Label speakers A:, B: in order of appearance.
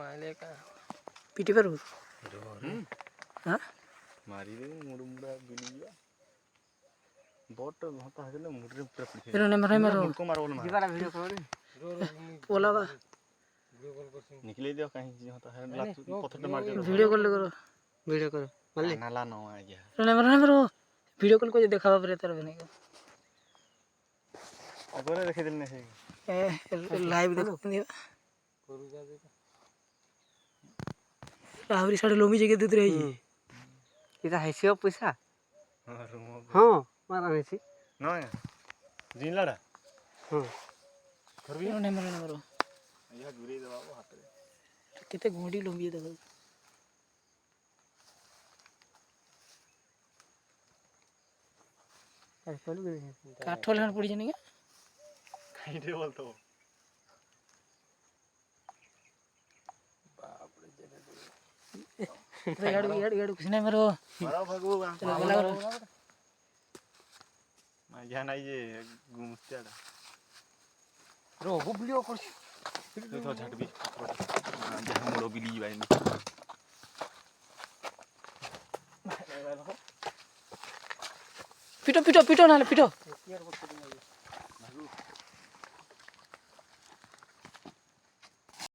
A: मारले का
B: पीटी पर हां
C: मारी दे मुड़ा बिलिया बोट होता है ना मुड़े पूरा पीछे
B: इन्होंने मरे मरो
C: मुड़को मारो बोले
D: जीवाला वीडियो करो रे
B: बोला बा
C: निकले दियो कहीं जी होता है पत्थर पे मार दियो
B: वीडियो कॉल करो
D: मल्ले
C: नाला न आ गया
B: इन्होंने मरो वीडियो कॉल को दिखावा परे तेरे बने का
C: अगले देखे दिलने से
B: लाइव देखो दियो रावरी साडे लोमी जगह देत रही
D: इता हैसियो पैसा
C: हां
D: मारा हैसी
C: न जिनलाडा
D: हां
C: करबी
B: इन्होंने मरो
C: या गुरी दबाओ हाथ रे
B: किते गोंडी लोमी देखो
D: चल गए
B: काठोल हन पड़ी जने
C: कहीं दे बोल तो
B: याड कुछ नहीं मरो
C: मारो भगवान
B: चलो बोला करो
C: मैं जान आई ये घुमचाड़ा
D: रो वीडियो कर
C: तो झट भी जहां मोड़ो बिली भाई
B: पिटो पिटो पिटो ना पिटो